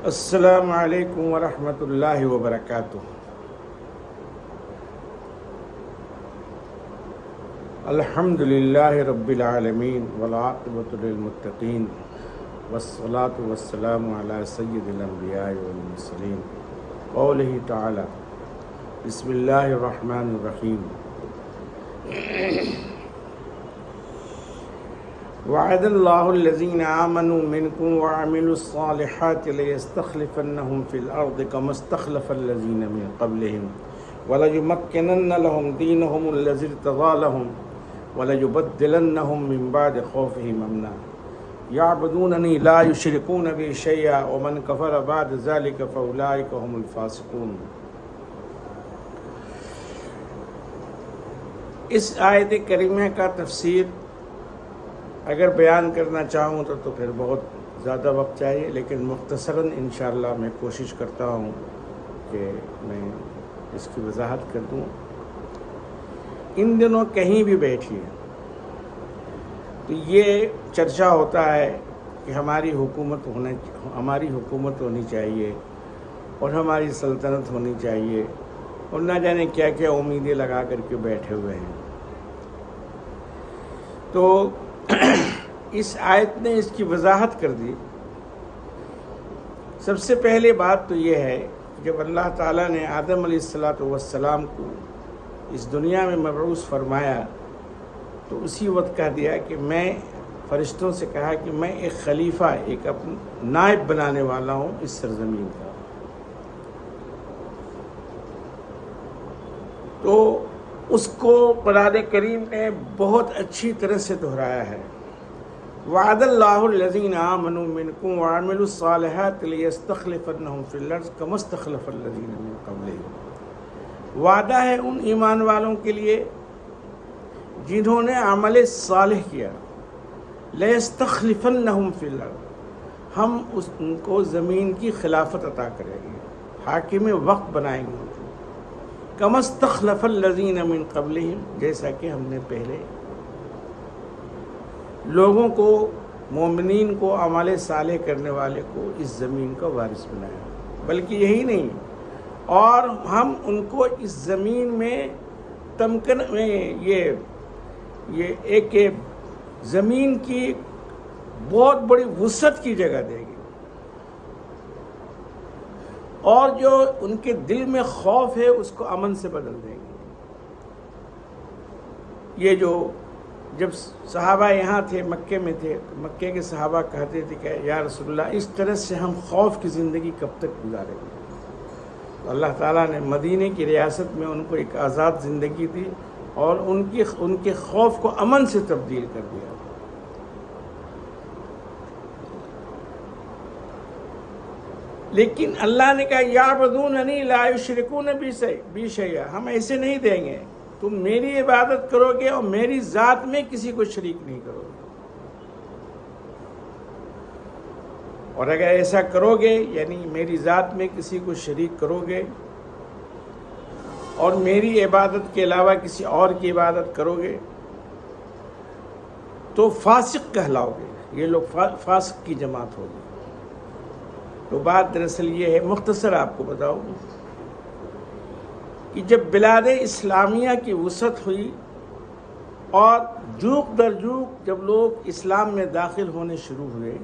السلام علیکم ورحمۃ اللہ وبرکاتہ۔ الحمد للہ رب العالمین والعاقبۃ للمتقین والصلاۃ والسلام علی سید الانبیاء والمرسلین۔ قولہ تعالی بسم اللہ الرحمن الرحیم۔ وعد اللہ الذین آمنوا منکم وعملوا الصالحات لیستخلفنہم فی الارض کما استخلف الذین من قبلہم وليمكنن لهم دینہم الذی ارتضی لهم وليبدلنہم من بعد خوفہم امنا یعبدوننی لا یشرکون بی شیئا ومن کفر بعد ذلک فاولئک هم الفاسقون۔ اس آیت کریمہ کا تفسیر اگر بیان کرنا چاہوں تو پھر بہت زیادہ وقت چاہیے، لیکن مختصراً انشاءاللہ میں کوشش کرتا ہوں کہ میں اس کی وضاحت کر دوں۔ ان دنوں کہیں بھی بیٹھیے تو یہ چرچا ہوتا ہے کہ ہماری حکومت ہونی چاہیے اور ہماری سلطنت ہونی چاہیے، اور نہ جانے کیا کیا امیدیں لگا کر کے بیٹھے ہوئے ہیں۔ تو اس آیت نے اس کی وضاحت کر دی۔ سب سے پہلے بات تو یہ ہے کہ جب اللہ تعالیٰ نے آدم علیہ السلام کو اس دنیا میں مبعوث فرمایا تو اسی وقت کہہ دیا کہ میں فرشتوں سے کہا کہ میں ایک خلیفہ، ایک اپنا نائب بنانے والا ہوں اس سرزمین کا۔ تو اس کو قرآن کریم نے بہت اچھی طرح سے دہرایا ہے۔ وعد اللہ الذین آمنوا منکم وعملوا الصالحات لیستخلفنہم فی الارض کما استخلف الذین من قبلہم۔ وعدہ ہے ان ایمان والوں کے لیے جنہوں نے عمل صالح کیا، لیستخلفنہم فی الارض، ہم ان کو زمین کی خلافت عطا کریں گے، حاکم وقت بنائیں گے، کما استخلف الذین من قبلہم، جیسا کہ ہم نے پہلے لوگوں کو، مومنین کو، عمل صالح کرنے والے کو اس زمین کا وارث بنایا۔ بلکہ یہی نہیں، اور ہم ان کو اس زمین میں تمکن میں یہ ایک زمین کی بہت بڑی وسعت کی جگہ دے گی، اور جو ان کے دل میں خوف ہے اس کو امن سے بدل دیں گے۔ یہ جو جب صحابہ یہاں تھے، مکے میں تھے، تو مکے کے صحابہ کہتے تھے کہ یا رسول اللہ اس طرح سے ہم خوف کی زندگی کب تک گزاریں گے؟ تو اللہ تعالیٰ نے مدینے کی ریاست میں ان کو ایک آزاد زندگی دی اور ان کے خوف کو امن سے تبدیل کر دیا۔ لیکن اللہ نے کہا یعبدوننی لا یشرکون بی شیئا، ہم ایسے نہیں دیں گے، تم میری عبادت کرو گے اور میری ذات میں کسی کو شریک نہیں کرو گے، اور اگر ایسا کرو گے یعنی میری ذات میں کسی کو شریک کرو گے اور میری عبادت کے علاوہ کسی اور کی عبادت کرو گے تو فاسق کہلاؤ گے، یہ لوگ فاسق کی جماعت ہوگی۔ تو بات دراصل یہ ہے، مختصر آپ کو بتاؤں کہ جب بلاد اسلامیہ کی وسعت ہوئی اور جوق در جوق جب لوگ اسلام میں داخل ہونے شروع ہوئے،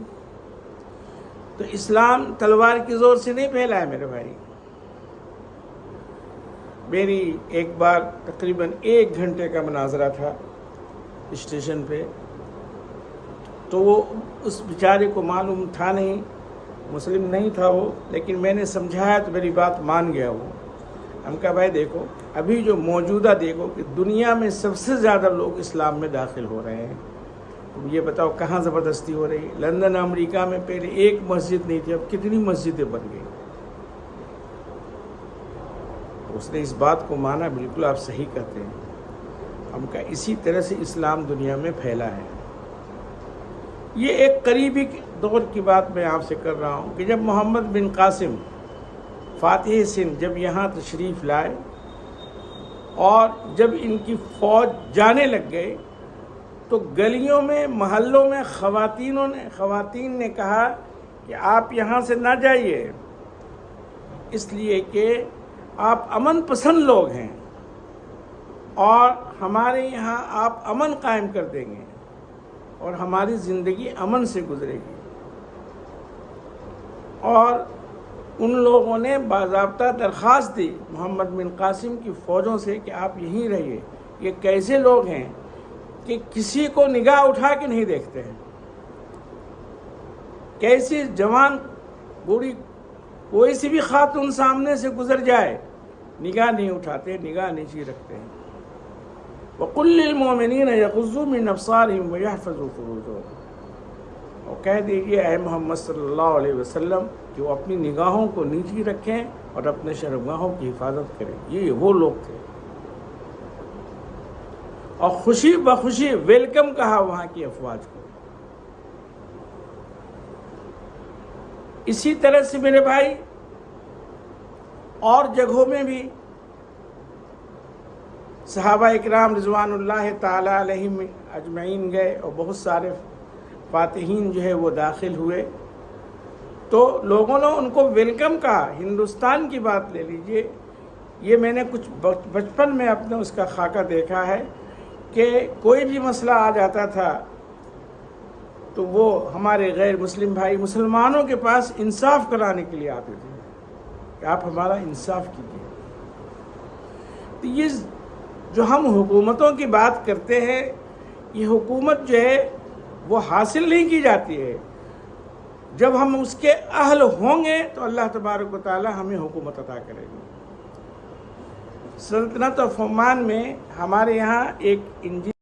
تو اسلام تلوار کی زور سے نہیں پھیلا ہے میرے بھائی۔ میری ایک بار تقریباً 1 گھنٹے کا مناظرہ تھا اسٹیشن پہ، تو وہ اس بیچارے کو معلوم تھا نہیں، مسلم نہیں تھا وہ، لیکن میں نے سمجھایا تو میری بات مان گیا وہ۔ ہم کہا بھائی دیکھو ابھی جو موجودہ دیکھو کہ دنیا میں سب سے زیادہ لوگ اسلام میں داخل ہو رہے ہیں، تم یہ بتاؤ کہاں زبردستی ہو رہی ہے؟ لندن امریکہ میں پہلے 1 مسجد نہیں تھی، اب کتنی مسجدیں بن گئی۔ اس نے اس بات کو مانا، بالکل آپ صحیح کہتے ہیں۔ ہم کہا اسی طرح سے اسلام دنیا میں پھیلا ہے۔ یہ ایک قریبی دور کی بات میں آپ سے کر رہا ہوں کہ جب محمد بن قاسم فاتح سندھ جب یہاں تشریف لائے اور جب ان کی فوج جانے لگ گئے، تو گلیوں میں، محلوں میں خواتین نے کہا کہ آپ یہاں سے نہ جائیے، اس لیے کہ آپ امن پسند لوگ ہیں اور ہمارے یہاں آپ امن قائم کر دیں گے اور ہماری زندگی امن سے گزرے گی۔ اور ان لوگوں نے باضابطہ درخواست دی محمد بن قاسم کی فوجوں سے کہ آپ یہیں رہیے۔ یہ کیسے لوگ ہیں کہ کسی کو نگاہ اٹھا کے نہیں دیکھتے ہیں، کیسی جوان بوڑھی کوئی سی بھی خاتون سامنے سے گزر جائے نگاہ نہیں اٹھاتے، نگاہ نیچی رکھتے ہیں۔ وَقُلْ لِلْمُؤْمِنِينَ يَغُضُّوا مِنْ أَبْصَارِهِمْ وَيَحْفَظُوا فُرُوجَهُمْ، اور کہہ دیجئے اے محمد صلی اللہ علیہ وسلم کہ وہ اپنی نگاہوں کو نیچی رکھیں اور اپنے شرمگاہوں کی حفاظت کریں۔ یہ وہ لوگ تھے، اور خوشی بخوشی ویلکم کہا وہاں کی افواج کو۔ اسی طرح سے میرے بھائی اور جگہوں میں بھی صحابہ اکرام رضوان اللہ تعالی علیہم اجمعین گئے اور بہت سارے فاتحین جو ہے وہ داخل ہوئے، تو لوگوں نے ان کو ویلکم کہا۔ ہندوستان کی بات لے لیجئے، یہ میں نے کچھ بچپن میں اپنے اس کا خاکہ دیکھا ہے کہ کوئی بھی مسئلہ آ جاتا تھا تو وہ ہمارے غیر مسلم بھائی مسلمانوں کے پاس انصاف کرانے کے لیے آتے تھے کہ آپ ہمارا انصاف کیجیے۔ تو یہ جو ہم حکومتوں کی بات کرتے ہیں، یہ حکومت جو ہے وہ حاصل نہیں کی جاتی ہے، جب ہم اس کے اہل ہوں گے تو اللہ تبارک و تعالی ہمیں حکومت عطا کرے گی۔ سلطنت آف عمان میں ہمارے یہاں ایک انجینئر